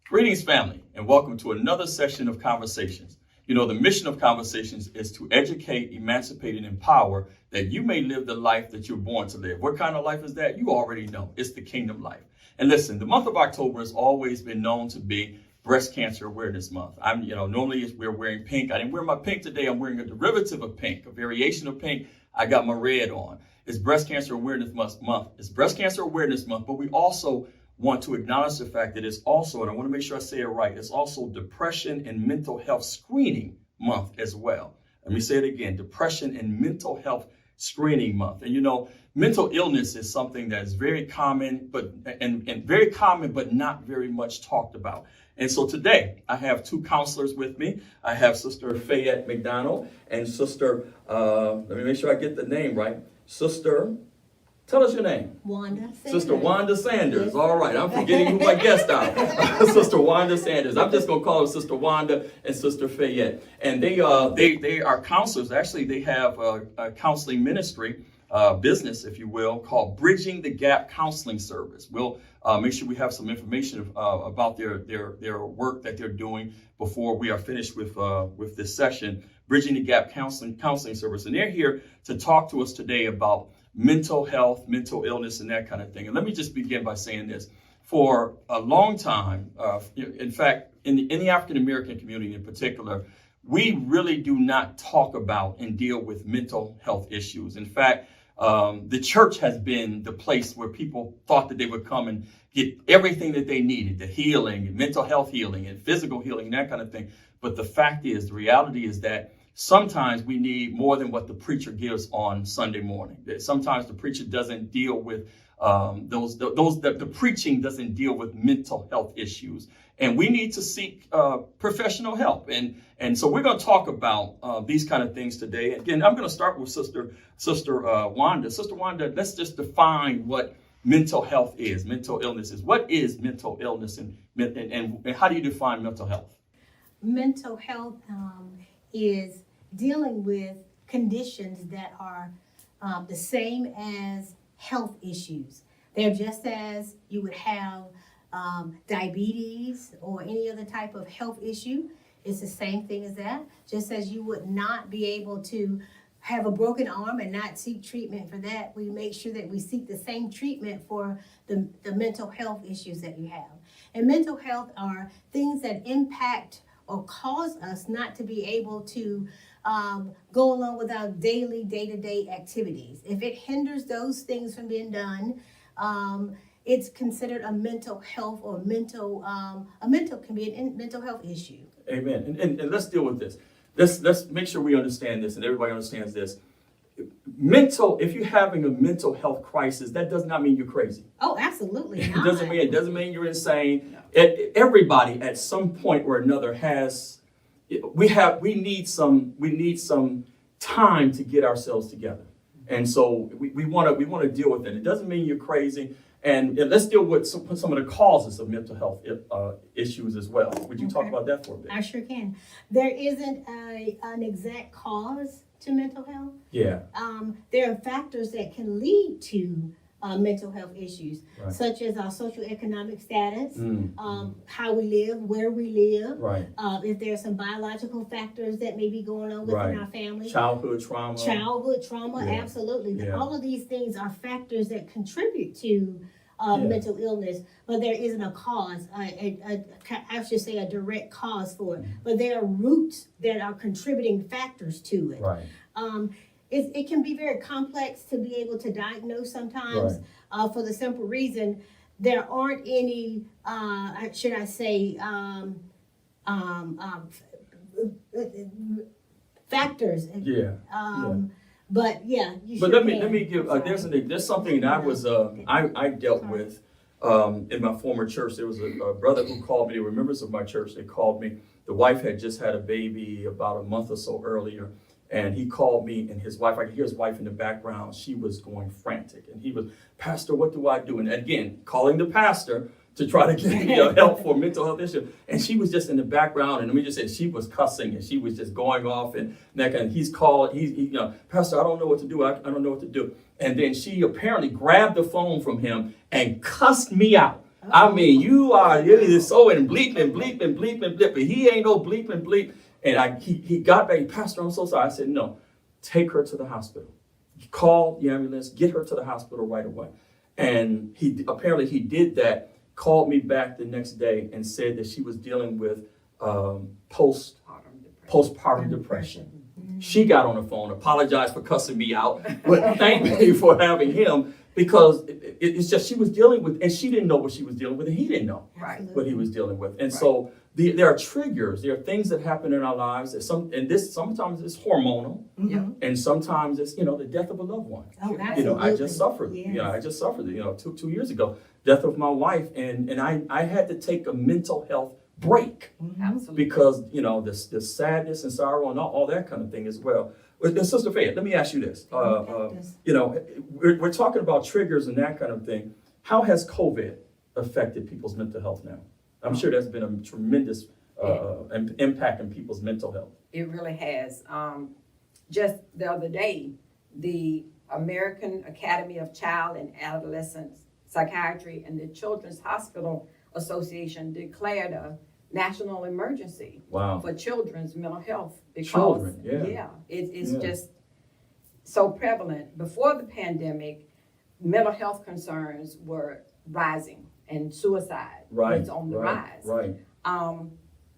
Greetings, family, and welcome to another session of Conversations. You know, the mission of Conversations is to educate, emancipate, and empower that you may live the life that you're born to live. What kind of life is that? You already know. It's the kingdom life. And listen, the month of October has always been known to be Breast Cancer Awareness Month. Normally we're wearing pink. I didn't wear my pink today. I'm wearing a derivative of pink, a variation of pink. I got my red on. It's Breast Cancer Awareness Month. It's Breast Cancer Awareness Month, but we also want to acknowledge the fact that it's also, and I want to make sure I say it right, it's also Depression and Mental Health Screening Month as well. Let me say it again, Depression and Mental Health Screening Month. And you know, mental illness is something that is very common, but not very much talked about. And so today I have two counselors with me. I have Sister Fayette McDonald and Sister, let me make sure I get the name right, Sister, tell us your name. Wanda Sanders. Sister Wanda Sanders. All right, I'm forgetting who my guests are. Sister Wanda Sanders. I'm just gonna call her Sister Wanda and Sister Fayette. And they are counselors. Actually, they have a counseling ministry, business, if you will, called Bridging the Gap Counseling Service. We'll make sure we have some information about their work that they're doing before we are finished with this session. Bridging the Gap Counseling Service, and they're here to talk to us today about mental health, mental illness, and that kind of thing. And let me just begin by saying this. For a long time, in fact, in the African-American community in particular, we really do not talk about and deal with mental health issues. In fact, the church has been the place where people thought that they would come and get everything that they needed, the healing, mental health healing, and physical healing, and that kind of thing. But the fact is, the reality is that sometimes we need more than what the preacher gives on Sunday morning. Sometimes the preacher doesn't deal with the preaching doesn't deal with mental health issues, and we need to seek professional help. And so we're going to talk about these kind of things today. Again, I'm going to start with Sister Wanda. Sister Wanda, let's just define what mental health is, mental illness is. What is mental illness, and how do you define mental health? Mental health is dealing with conditions that are the same as health issues. They're just as you would have diabetes or any other type of health issue. It's the same thing as that. Just as you would not be able to have a broken arm and not seek treatment for that, we make sure that we seek the same treatment for the mental health issues that you have. And mental health are things that impact or cause us not to be able to go along with our daily, day-to-day activities. If it hinders those things from being done, it's considered a mental health or mental health issue. Amen. And let's deal with this. Let's make sure we understand this and everybody understands this. If you're having a mental health crisis, that does not mean you're crazy. Oh, absolutely not. It doesn't mean you're insane. Everybody at some point or another has. We need some time to get ourselves together, and so we want to deal with it. It doesn't mean you're crazy. And let's deal with some of the causes of mental health issues as well. Would you talk about that for a bit? I sure can. There isn't an exact cause to mental health. Yeah. There are factors that can lead to mental health issues, right, such as our socioeconomic status, how we live, where we live, right, if there are some biological factors that may be going on within our family. Childhood trauma, yeah, absolutely. Yeah. All of these things are factors that contribute to mental illness, but there isn't a cause, I should say a direct cause for it, but there are roots that are contributing factors to it. Right. It can be very complex to be able to diagnose sometimes, right, for the simple reason there aren't any, should I say, factors. But yeah. But let me give. There's something that I dealt with in my former church. There was a brother who called me. They were members of my church. They called me. The wife had just had a baby about a month or so earlier. And he called me, and his wife, I could hear his wife in the background. She was going frantic. And he was, Pastor, what do I do? And again, calling the pastor to try to get help for mental health issue. And she was just in the background, and let me just say, she was cussing, and she was just going off, and he's called, Pastor, I don't know what to do, I don't know what to do. And then she apparently grabbed the phone from him and cussed me out. I mean, you are really so and bleeping, but he ain't no bleep. And he got back, Pastor, I'm so sorry. I said, no, take her to the hospital. Call the ambulance, get her to the hospital right away. And he did that, called me back the next day and said that she was dealing with postpartum depression. She got on the phone, apologized for cussing me out, but thanked me for having him, because it's just she was dealing with, and she didn't know what she was dealing with, and he didn't know what he was dealing with. And so there are triggers, there are things that happen in our lives that sometimes it's hormonal, and sometimes it's the death of a loved one. Oh, absolutely. I just suffered. Yes. I just suffered. 2 years ago, death of my wife, and I had to take a mental health break. Absolutely. Because the sadness and sorrow and all that kind of thing as well. Sister Faye, let me ask you this. We're talking about triggers and that kind of thing. How has COVID affected people's mental health now? I'm sure there's been a tremendous impact in people's mental health. It really has. Just the other day, the American Academy of Child and Adolescent Psychiatry and the Children's Hospital Association declared a national emergency for children's mental health, because it's just so prevalent. Before the pandemic, mental health concerns were rising, and suicide was on the rise.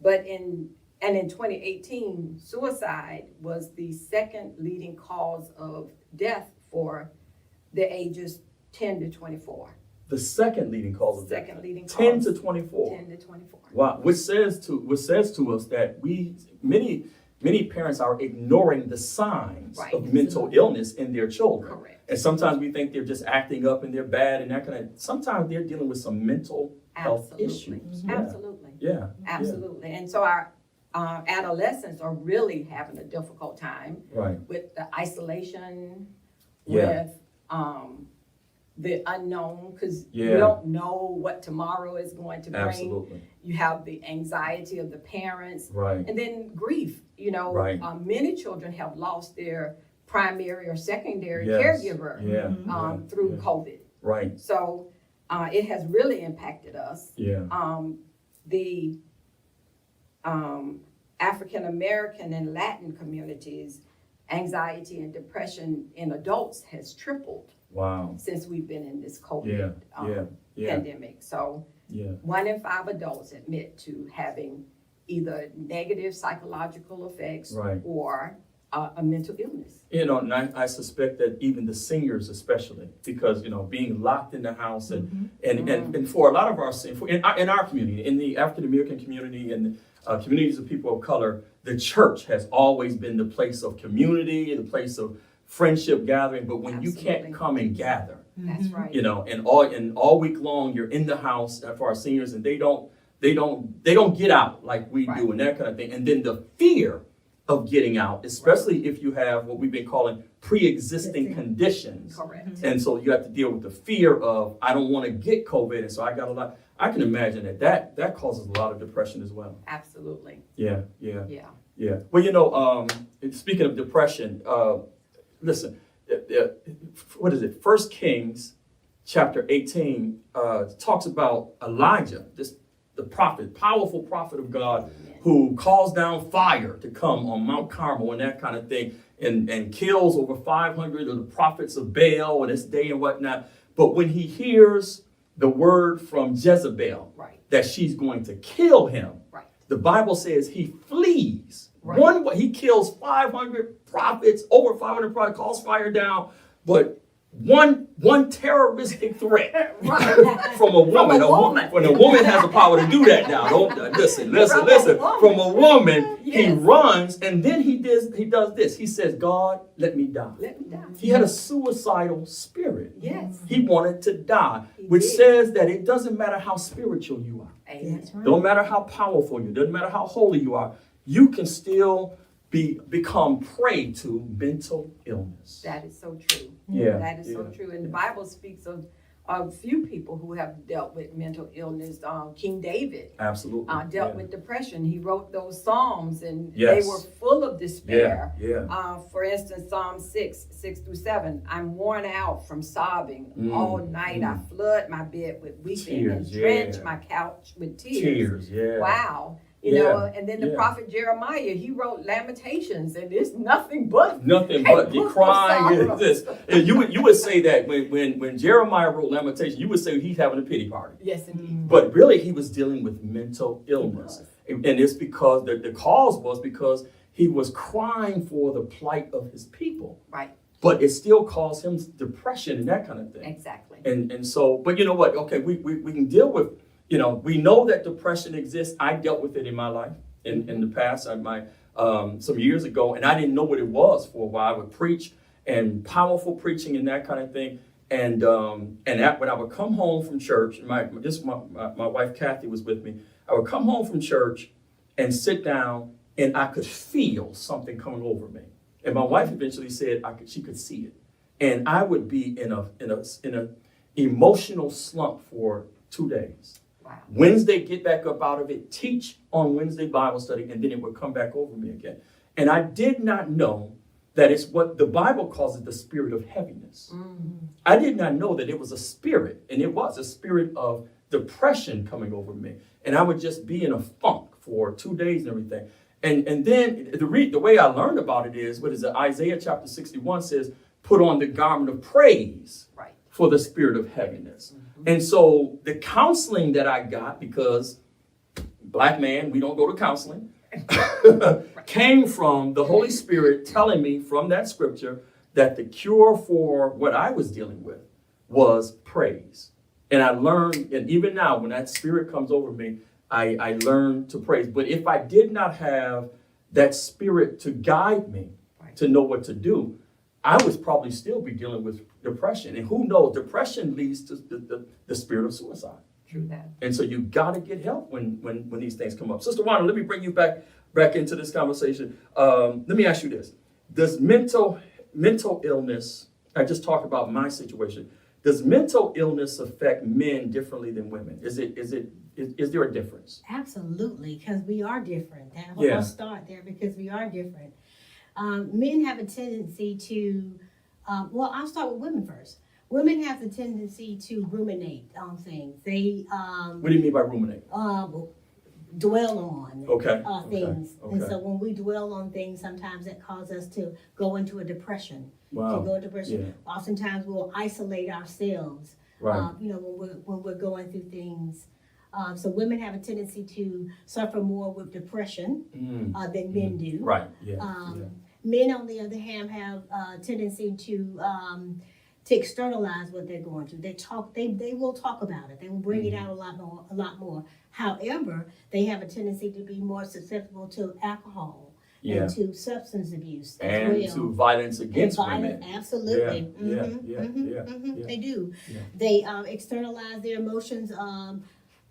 But in 2018, suicide was the second leading cause of death for the ages 10 to 24. The second leading cause of death. 10 to 24. 10 to 24. Wow, which says to us that many parents are ignoring the signs of mental illness in their children. Correct. And sometimes we think they're just acting up and they're bad and that kind of. Sometimes they're dealing with some mental health issues. Absolutely. Yeah. Absolutely. And so our adolescents are really having a difficult time with the isolation, with the unknown, because you don't know what tomorrow is going to bring. Absolutely. You have the anxiety of the parents, and then grief. Many children have lost their primary or secondary caregiver through COVID. Right. So it has really impacted us. The African American and Latin communities, anxiety and depression in adults has tripled. Wow. Since we've been in this COVID pandemic. So 1 in 5 adults admit to having either negative psychological effects or a mental illness. And I suspect that even the seniors especially, because, being locked in the house and for a lot of in our community, in the African American community and communities of people of color, the church has always been the place of community, the place of friendship gathering. But when you can't come and gather, that's right. And all week long you're in the house for our seniors, and they don't get out like we do and that kind of thing. And then the fear of getting out, especially if you have what we've been calling pre-existing conditions. Correct. And so you have to deal with the fear of, I don't want to get COVID, and so I got a lot. I can imagine that causes a lot of depression as well. Absolutely. Yeah. Well, speaking of depression, listen, what is it? 1 Kings chapter 18 talks about Elijah, the prophet, powerful prophet of God, who calls down fire to come on Mount Carmel and that kind of thing, and kills over 500 of the prophets of Baal in this day and whatnot. But when he hears the word from Jezebel that she's going to kill him, the Bible says he flees. He kills 500 prophets, over 500 prophets, calls fire down, but one terroristic threat from a woman. When a woman has the power to do that now. Don't listen. From a woman, he runs, and then he does this. He says, God, let me die. He had a suicidal spirit. Yes. He wanted to die, which says that it doesn't matter how spiritual you are. That's right. Don't matter how powerful you are. Doesn't matter how holy you are. You can still become prey to mental illness. That is so true. Yeah. That is so true. And the Bible speaks of a few people who have dealt with mental illness. King David Absolutely. dealt with depression. He wrote those Psalms, and Yes. they were full of despair. Yeah. For instance, Psalm 6:6-7. I'm worn out from sobbing all night. I flood my bed with weeping and drench my couch with tears. Yeah. Wow. You know, and then the prophet Jeremiah, he wrote Lamentations, and it's nothing but you crying. This. You would say that when Jeremiah wrote Lamentations, you would say he's having a pity party. Yes, indeed. But really, he was dealing with mental illness, and it's because the cause was because he was crying for the plight of his people. Right. But it still caused him depression and that kind of thing. Exactly. And so, but you know what? Okay, we can deal with. You know, we know that depression exists. I dealt with it in my life in the past. Some years ago, and I didn't know what it was for a while. I would preach and powerful preaching and that kind of thing. And that when I would come home from church, my wife Kathy was with me. I would come home from church and sit down, and I could feel something coming over me. And my wife eventually said she could see it, and I would be in a emotional slump for 2 days. Wow. Wednesday, get back up out of it, teach on Wednesday Bible study, and then it would come back over me again. And I did not know that it's what the Bible calls it, the spirit of heaviness. Mm-hmm. I did not know that it was a spirit, and it was a spirit of depression coming over me. And I would just be in a funk for 2 days and everything. And then the way I learned about it is, what is it? Isaiah chapter 61 says, put on the garment of praise for the spirit of heaviness. Mm-hmm. And so the counseling that I got, because black man, we don't go to counseling, came from the Holy Spirit telling me from that scripture that the cure for what I was dealing with was praise. And I learned, and even now when that spirit comes over me, I learned to praise. But if I did not have that spirit to guide me to know what to do, I would probably still be dealing with depression. And who knows, depression leads to the spirit of suicide. True that. And so you got to get help when these things come up. Sister Wanda, let me bring you back into this conversation. Let me ask you this. Does mental illness, I just talked about my situation, does mental illness affect men differently than women? Is there a difference? Absolutely, because we are different. I'll start there because we are different. Men have a tendency to, I'll start with women first. Women have the tendency to ruminate on things. They what do you mean by ruminate? Dwell on things. Okay. And so when we dwell on things, sometimes that causes us to go into a depression. Wow. To go into depression. Yeah. Oftentimes we'll isolate ourselves. Right. When we're going through things. So women have a tendency to suffer more with depression than men do. Right. Yeah. Men, on the other hand, have a tendency to externalize what they're going through. They will talk about it. They will bring it out a lot more. However, they have a tendency to be more susceptible to alcohol and to substance abuse and to violence against women. Absolutely. Yeah. They do. Yeah. They externalize their emotions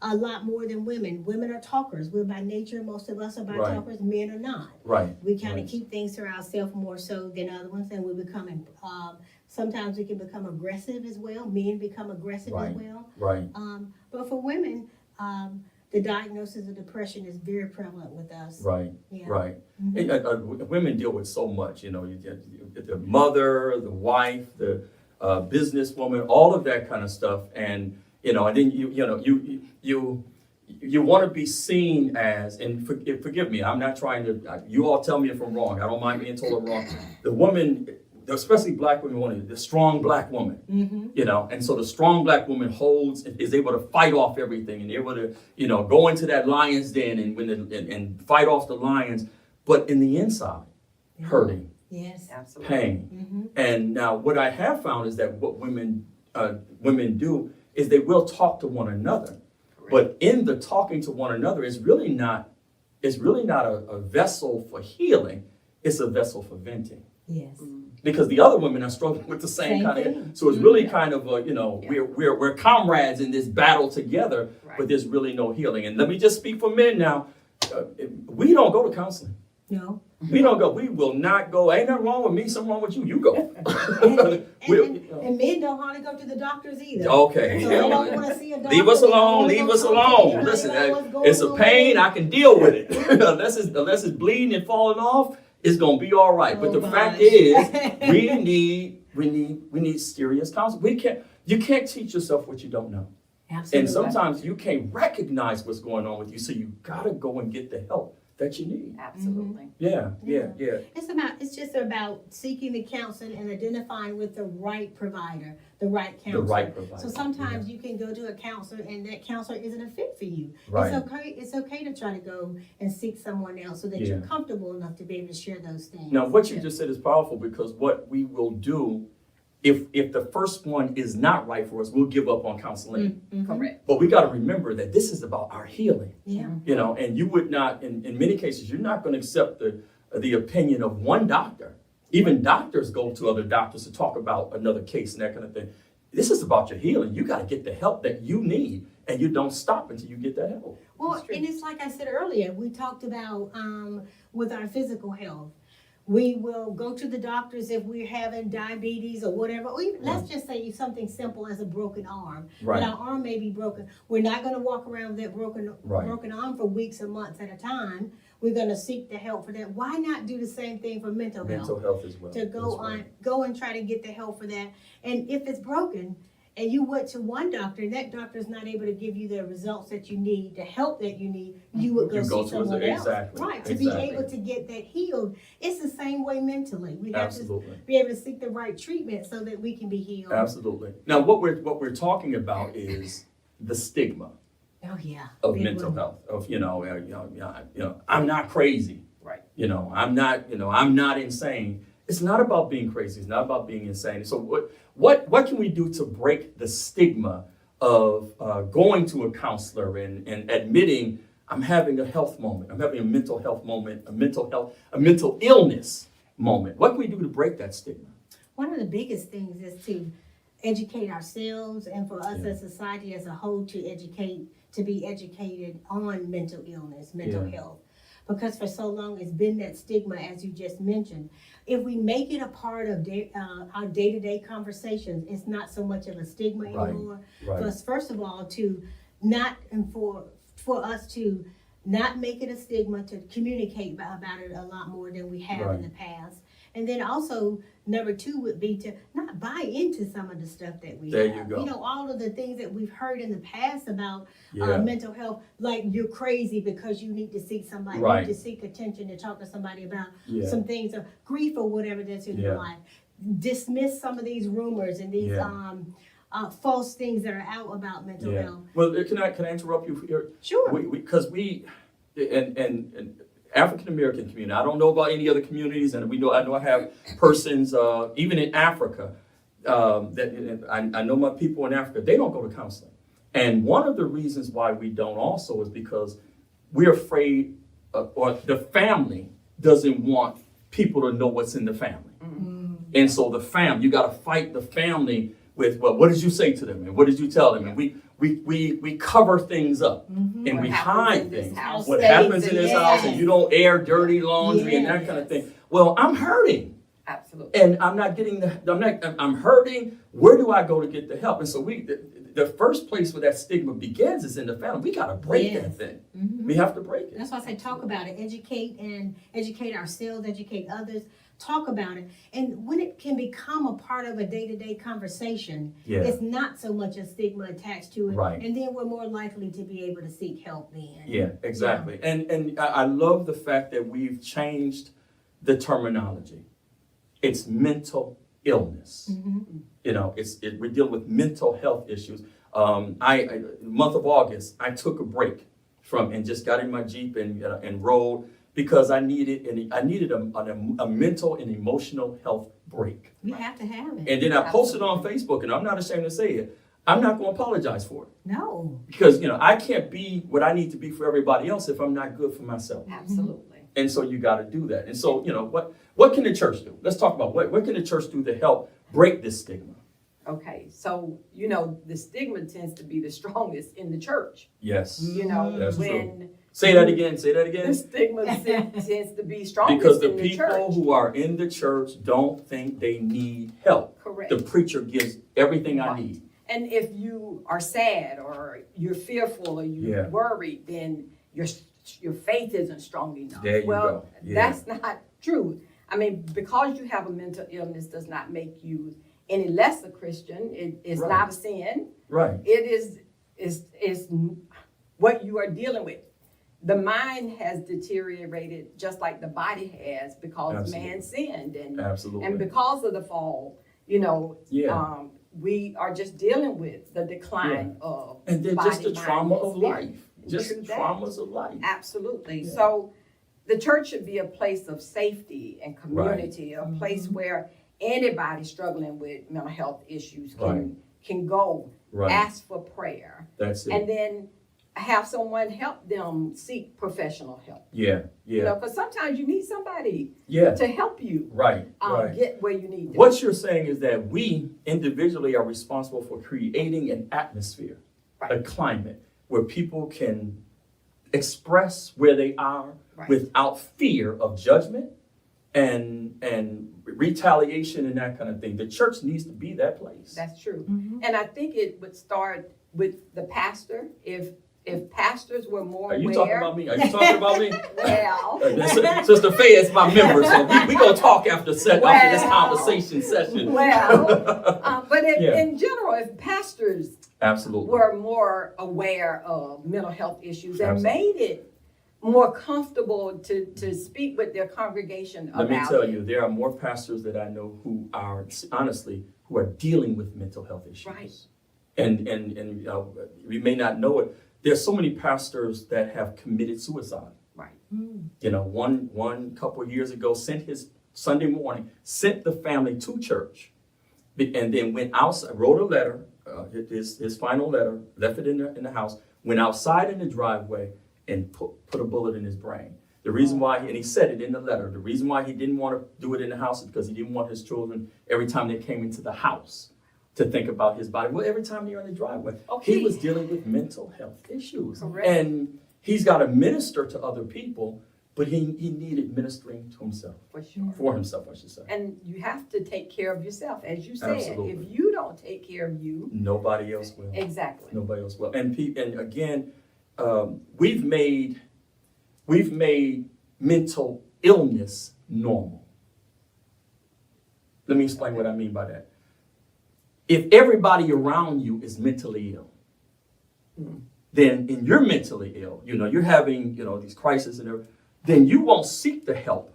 a lot more than women. Women are talkers. We're by nature, most of us are by talkers. Men are not. Right. We kind of keep things to ourselves more so than other ones, and we become. Sometimes we can become aggressive as well. Men become aggressive as well. Right. But for women, the diagnosis of depression is very prevalent with us. Right. Yeah. Right. And, women deal with so much. You get the mother, the wife, the businesswoman, all of that kind of stuff, and and then you want to be seen as, and forgive me, I'm not trying to. You all tell me if I'm wrong. I don't mind being told I'm wrong. The woman, especially black women, the strong black woman, and so the strong black woman is able to fight off everything and able to, go into that lion's den and fight off the lions, but in the inside, hurting, yes, absolutely, pain. And now what I have found is that what women do is they will talk to one another, but in the talking to one another, it's really not a vessel for healing. It's a vessel for venting. Yes. Because the other women are struggling with the same kind of, so it's really kind of we're comrades in this battle together, but there's really no healing. And let me just speak for men now. We don't go to counseling. No. We don't go. We will not go. Ain't nothing wrong with me. Something wrong with you. You go. And men don't hardly go to the doctors either. Okay. So they don't want to see a doctor. Leave us They don't alone. wanna Leave go us talk to alone. anybody Listen, about what's going it's a on pain. with I can deal with it. unless it's bleeding and falling off, it's gonna be all right. But Oh, the fact gosh. is, we need serious counsel. You can't teach yourself what you don't know. Absolutely. And sometimes you can't recognize what's going on with you, so you gotta go and get the help that you need. Absolutely. Yeah. It's just about seeking the counseling and identifying with the right provider, the right counselor. The right provider. So sometimes you can go to a counselor and that counselor isn't a fit for you. Right. It's okay to try to go and seek someone else so that you're comfortable enough to be able to share those things. Now, what you just said is powerful, because what we will do, if the first one is not right for us, we'll give up on counseling. Correct. But we got to remember that this is about our healing. Yeah. And you would not, in many cases, you're not going to accept the opinion of one doctor. Even doctors go to other doctors to talk about another case and that kind of thing. This is about your healing. You got to get the help that you need, and you don't stop until you get that help. Well, and it's like I said earlier, we talked about with our physical health. We will go to the doctors if we're having diabetes or whatever. Or even, let's just say something simple as a broken arm. Right. That our arm may be broken. We're not going to walk around with that broken arm for weeks or months at a time. We're going to seek the help for that. Why not do the same thing for mental health? Mental health as well. To go and try to get the help for that. And if it's broken, and you went to one doctor, and that doctor is not able to give you the results that you need, the help that you need, you would go see someone else. Exactly. Right, to be able to get that healed. It's the same way mentally. We have Absolutely. to be able to seek the right treatment so that we can be healed. Absolutely. Now, what we're talking about is the stigma Oh yeah. of Big mental one. health. I'm not crazy. Right. I'm not insane. It's not about being crazy. It's not about being insane. So what can we do to break the stigma of going to a counselor and admitting I'm having a health moment, I'm having a mental health moment, a mental illness moment? What can we do to break that stigma? One of the biggest things is to educate ourselves, and for us as society as a whole to be educated on mental illness, mental health. Because for so long it's been that stigma, as you just mentioned. If we make it a part of our day-to-day conversations, it's not so much of a stigma anymore. Right. For us, first of all, to not, and for us to not make it a stigma, to communicate about it a lot more than we have in the past. And then also, number two would be to not buy into some of the stuff that we have. There you go. All of the things that we've heard in the past about mental health, like you're crazy because you need to seek somebody, you need to seek attention, to talk to somebody about some things, or grief or whatever that's in your life. Dismiss some of these rumors and these false things that are out about mental health. Well, can I interrupt you here? Sure. Because we African American community, I don't know about any other communities, and I know I have persons even in Africa I know my people in Africa, they don't go to counseling. And one of the reasons why we don't also is because we're afraid or the family doesn't want people to know what's in the family. Mm-hmm. And so you got to fight the family with, well, what did you say to them? And what did you tell them? And we cover things up and we hide things. What happens in this house, and you don't air dirty laundry and that kind of thing. Well, I'm hurting. Absolutely. And I'm not getting I'm hurting. Where do I go to get the help? And so the first place where that stigma begins is in the family. We got to break that thing. Mm-hmm. We have to break it. That's why I say talk about it. Educate ourselves, educate others. Talk about it. And when it can become a part of a day-to-day conversation, it's not so much a stigma attached to it. Right. And then we're more likely to be able to seek help then. Yeah, exactly. Yeah. And I love the fact that we've changed the terminology. It's mental illness. Mm-hmm. We're dealing with mental health issues. The month of August, I took a break and just got in my Jeep and rode, because I needed a mental and emotional health break. You have to have it. And then I posted on Facebook, and I'm not ashamed to say it, I'm not going to apologize for it. No. Because, I can't be what I need to be for everybody else if I'm not good for myself. Absolutely. And so you got to do that. And so, what can the church do? Let's talk about what can the church do to help break this stigma? Okay, so, the stigma tends to be the strongest in the church. Yes. That's true. Say that again. Say that The again. stigma tends to be strongest Because the in the church. people who are in the church don't think they need help. Correct. The preacher gives everything I Right. need. And if you are sad or you're fearful or you're Yeah. worried, then your faith isn't strong enough. There you well, go. Yeah. that's not true. I mean, because you have a mental illness does not make you any less a Christian. It is Right. not a sin. Right. It is what you are dealing with. The mind has deteriorated just like the body has because Absolutely. man sinned and Absolutely. because of the fall, Yeah. we are just dealing with the decline of And then body, just the mind, trauma and of spirit. life. Just True that. traumas of life. Absolutely. Yeah. So the church should be a place of safety and community, a place where anybody struggling with mental health issues can go Right. ask for prayer That's it. and then have someone help them seek professional help. Yeah. Yeah. Because sometimes you need somebody Yeah. to help you Right. Right. get where you need to. What you're saying is that we individually are responsible for creating an atmosphere, a Right. climate where people can express where they are Right. without fear of judgment and retaliation and that kind of thing. The church needs to be that place. That's true. Mhm. And I think it would start with the pastor. If pastors were more Are you aware. talking about me? Are you talking about me? Well, Sister Faye is my member, so we gonna talk after this Well. conversation session. but Yeah. in general, if pastors Absolutely. were more aware of mental health issues and Absolutely. made it more comfortable to speak with their congregation Let about me tell it. you, there are more pastors that I know who are honestly who are dealing with mental health issues. Right. And we may not know it. There's so many pastors that have committed suicide. Right. One couple of years ago sent his Sunday morning, sent the family to church, and then went outside, wrote a letter, his final letter, left it in the house, went outside in the driveway and put a bullet in his brain. The reason why, and he said it in the letter, the reason why he didn't want to do it in the house is because he didn't want his children, every time they came into the house, to think about his body. Well, every time you're in the driveway, Okay. he was dealing with mental health issues. Correct. And he's got to minister to other people, but he needed ministering to himself, for himself, I should say. And you have to take care of yourself, as you said. Absolutely. If you don't take care of you, Nobody else will. exactly. Nobody else will. And again, we've made mental illness normal. Let me explain what I mean by that. If everybody around you is mentally ill, then and you're mentally ill, you're having, these crises and everything, then you won't seek the help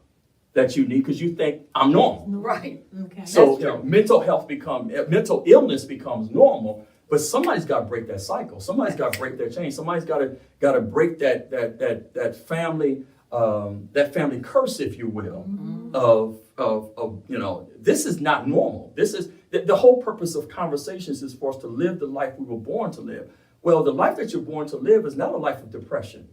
that you need because you think I'm normal. Right. Okay. So, That's true. mental illness becomes normal, but somebody's got to break that cycle. Somebody's got to break that chain. Somebody's got to break that family curse, if you will, of this is not normal. This is the whole purpose of conversations is for us to live the life we were born to live. Well, the life that you're born to live is not a life of depression,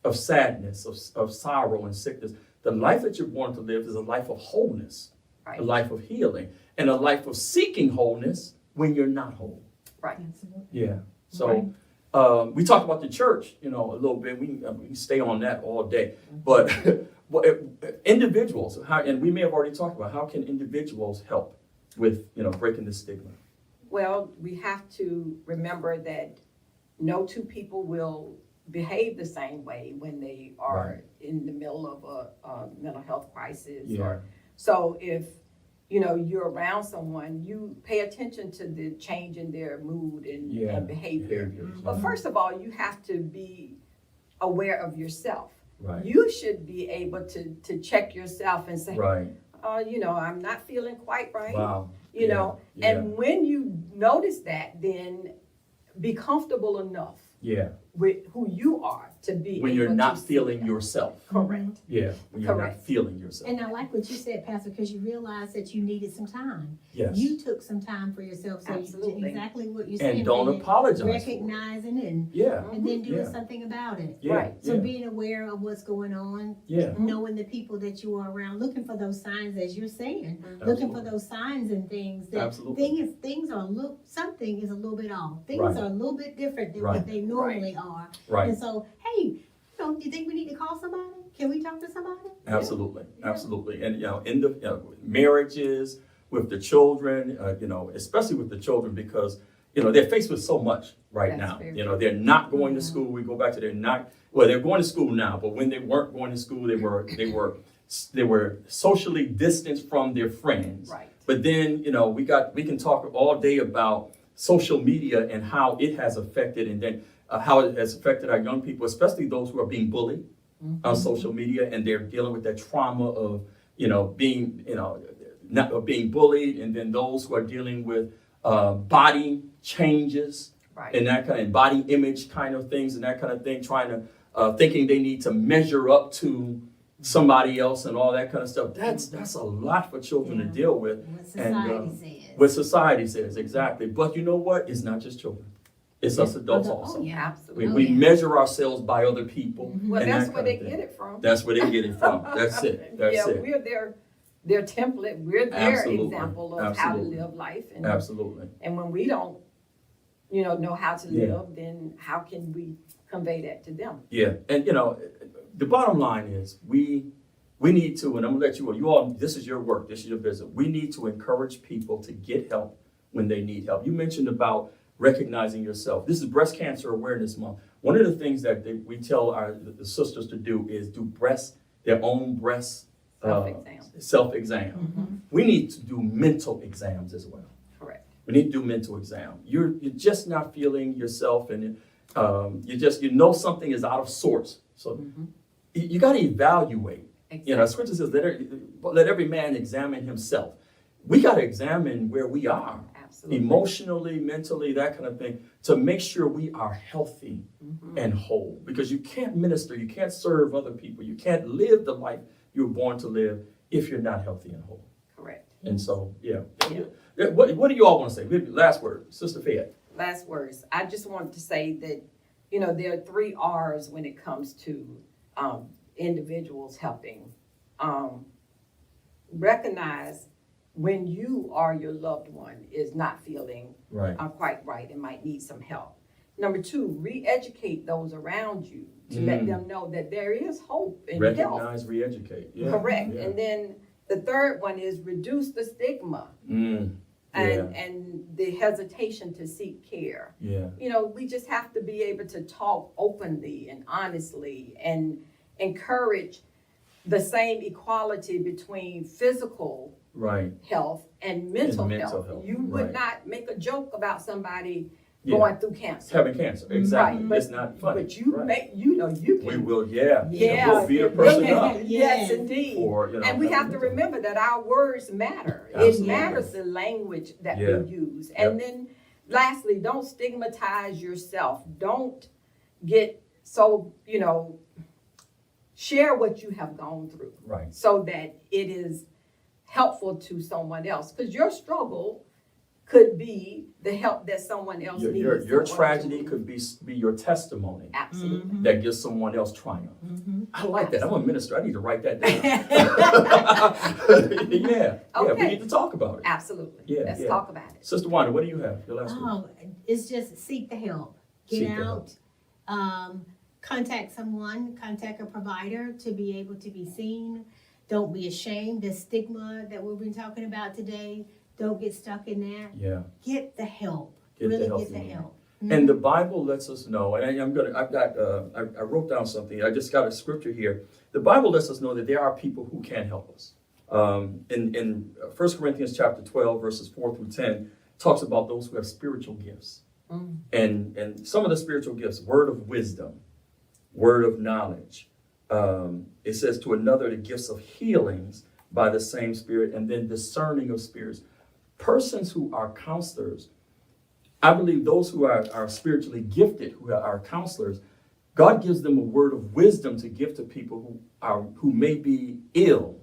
of sadness, of sorrow and sickness. The life that you're born to live is a life of wholeness, Right. a life of healing, and a life of seeking wholeness when you're not whole. Right. Absolutely. Yeah. So we talked about the church, a little bit. We can stay on that all day. But individuals, and we may have already talked about how can individuals help with breaking the stigma. Well, we have to remember that no two people will behave the same way when they are in the middle of a mental health crisis. Yeah. So if you're around someone, you pay attention to the change in their mood and behavior. But first of all, you have to be aware of yourself. Right. You should be able to check yourself and say, Right. I'm not feeling quite right. Wow. Yeah. Yeah. And when you notice that, then be comfortable enough Yeah. with who you are to be When you're able not to see feeling that. yourself. Correct. Yeah. When you're Correct. not feeling yourself. And I like what you said, Pastor, because you realized that you needed some time. Yes. You took some time for yourself, so Absolutely. exactly what you said. And don't and apologize for it. recognizing and Yeah. and then doing Yeah. something about it. Yeah. Right. So Yeah. being aware of what's going on, Yeah. knowing the people that you are around, looking for those signs, as you're saying, looking for Absolutely. those signs and things that Absolutely. things are something is a little bit off. Things Right. are a little bit different than Right. what they normally are. Right. And so, hey, know, do you think we need to call somebody? Can we talk to somebody? Absolutely, absolutely. And, in the marriages, with the children, especially with the children, because, they're faced with so much right That's now. very They're not going to school. We go back to they're going to school now, but when they weren't going to school, they were socially distanced from their friends. Right. But then, we can talk all day about social media and how it has affected, and then how it has affected our young people, especially those who are being bullied on social media, and they're dealing with that trauma of, being, not being bullied, and then those who are dealing with body changes, Right. and that kind of body image kind of things and that kind of thing, trying to thinking they need to measure up to somebody else and all that kind of stuff. That's a lot for children to deal with. What society says. What society says, exactly. But you know what? It's not just children. It's us adults Oh, also. yeah. Absolutely. We measure ourselves by other people. Well, and that's that where kind they of thing. get it from. That's where they get it from. That's it. That's yeah, it. we're their template. We're their Absolutely. example of Absolutely. how to live life. And, Absolutely. and when we don't, know how to Yeah. live, then how can we convey that to them? Yeah. And the bottom line is we need to, and I'm gonna let you all, this is your work, this is your business. We need to encourage people to get help when they need help. You mentioned about recognizing yourself. This is Breast Cancer Awareness Month. One of the things that we tell the sisters to do is do their own breast self-exam. We need to do mental exams as well. Correct. We need to do mental exam. You're just not feeling yourself, and you something is out of sorts. So you got to evaluate. Exactly. Scripture says, let every man examine himself. We got to examine where we are. Absolutely. Emotionally, mentally, that kind of thing, to make sure we are healthy and whole. Because you can't minister, you can't serve other people, you can't live the life you were born to live if you're not healthy and whole. Correct. And so, Yeah. What do you all want to say? Last word, Sister Fayette. Last words. I just wanted to say that, there are 3 R's when it comes to individuals helping. Recognize when you or your loved one is not feeling Right. quite right and might need some help. Number 2, re-educate those around you to let them know that there is hope and help. Recognize, re-educate. Yeah. Correct. Yeah. And then the third one is reduce the stigma and the hesitation to seek care. Yeah. We just have to be able to talk openly and honestly and encourage the same equality between physical Right. health and mental mental health. health, You would right. not make a joke about somebody Yeah. going through cancer. Having cancer. Exactly. Right, but- It's not funny. But you Right. make, you We can. will, yeah. Yeah. We'll beat a person Yeah. up Yes, indeed. for, And we have to remember that our words matter. Absolutely. It matters the language that Yeah. we use. And then lastly, don't stigmatize yourself. Don't get so, share what you have gone through Right. so that it is helpful to someone else. Because your struggle could be the help that someone else needs. Your someone tragedy to- could be your testimony Absolutely. that gives someone else triumph. I like that. I'm a minister. I need to write that down. Yeah. We Okay. need to talk about it. Absolutely. Yeah, Let's yeah. talk about it. Sister Wanda, what do you have? Your last word. It's just seek the help. Get Seek the help. out, contact someone, contact a provider to be able to be seen. Don't be ashamed. The stigma that we've been talking about today, don't get stuck in that. Yeah. Get the help. Get the Really help get the you need. help. And the Bible lets us know, and I wrote down something. I just got a scripture here. The Bible lets us know that there are people who can help us. In 1 Corinthians chapter 12, verses 4 through 10, talks about those who have spiritual gifts. And some of the spiritual gifts, word of wisdom, word of knowledge. It says to another, the gifts of healings by the same Spirit, and then discerning of spirits. Persons who are counselors, I believe those who are spiritually gifted, who are counselors, God gives them a word of wisdom to give to people who may be ill,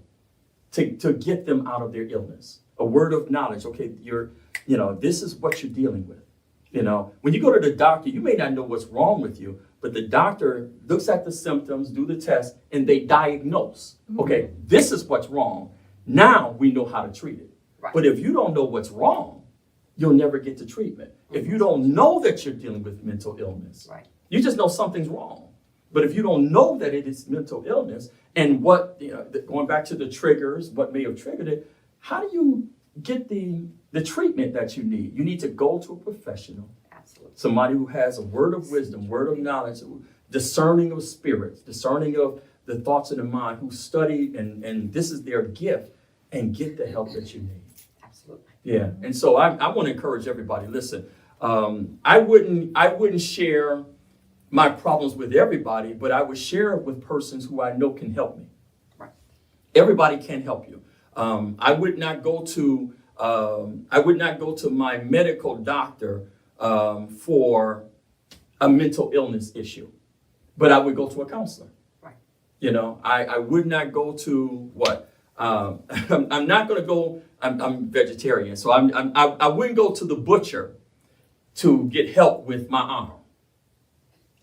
to get them out of their illness. A word of knowledge. Okay, this is what you're dealing with. When you go to the doctor, you may not know what's wrong with you, but the doctor looks at the symptoms, do the test, and they diagnose. Okay, this is what's wrong. Now we know how to treat it. Right. But if you don't know what's wrong, you'll never get to treatment. If you don't know that you're dealing with mental illness, Right. you just know something's wrong. But if you don't know that it is mental illness and what, going back to the triggers, what may have triggered it, how do you get the treatment that you need? You need to go to a professional, Absolutely. somebody who has a word of wisdom, word of knowledge, discerning of spirits, discerning of the thoughts of the mind, who study and this is their gift, and get the help that you need. Absolutely. Yeah, and so I want to encourage everybody. Listen, I wouldn't share my problems with everybody, but I would share it with persons who I know can help me. Right. Everybody can help you. I would not go to my medical doctor for a mental illness issue, but I would go to a counselor. Right. I would not go to what. I'm not going to go. I'm vegetarian, so I wouldn't go to the butcher to get help with my arm.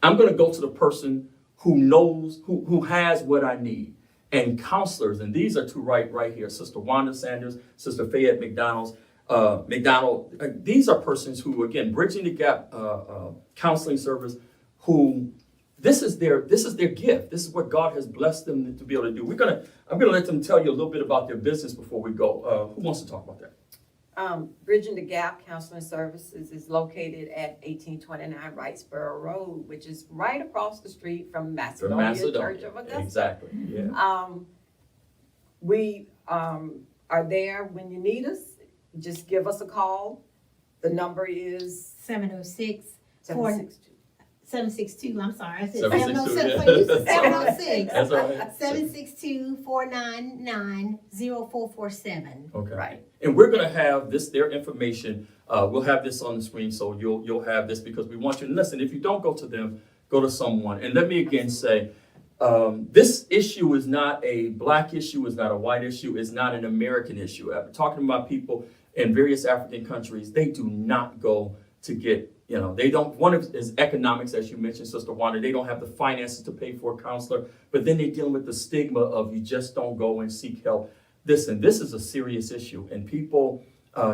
I'm going to go to the person who knows, who has what I need. And counselors, and these are two right here, Sister Wanda Sanders, Sister Fayette McDonald. These are persons who, again, bridging the gap counseling service, who this is their gift. This is what God has blessed them to be able to do. I'm gonna let them tell you a little bit about their business before we go. Who wants to talk about that? Bridging the Gap Counseling Services is located at 1829 Wrightsboro Road, which is right across the street from Macedonia Church of Augusta. Exactly. Yeah. We are there when you need us. Just give us a call. The number is 706 762. 762, I'm sorry, I said 762, 706, yeah. you said 706. That's all right. 762-499-0447. Okay. Right. And we're going to have their information. We'll have this on the screen, so you'll have this, because we want you to listen. If you don't go to them, go to someone. And let me again say, this issue is not a black issue, is not a white issue, is not an American issue. I've been talking about people in various African countries. They do not go to get, they don't, one is economics, as you mentioned, Sister Wanda. They don't have the finances to pay for a counselor, but then they're dealing with the stigma of you just don't go and seek help. Listen, this is a serious issue, and people,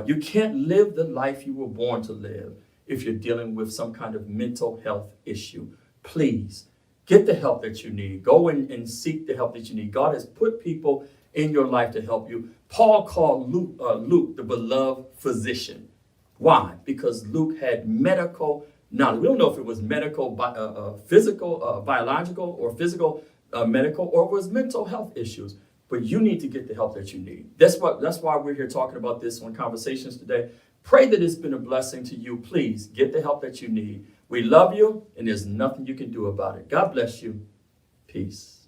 you can't live the life you were born to live if you're dealing with some kind of mental health issue. Please get the help that you need. Go and seek the help that you need. God has put people in your life to help you. Paul called Luke the beloved physician. Why? Because Luke had medical knowledge. We don't know if it was medical, physical, biological, or physical, medical, or it was mental health issues. But you need to get the help that you need. That's why we're here talking about this on Conversations today. Pray that it's been a blessing to you. Please get the help that you need. We love you, and there's nothing you can do about it. God bless you. Peace.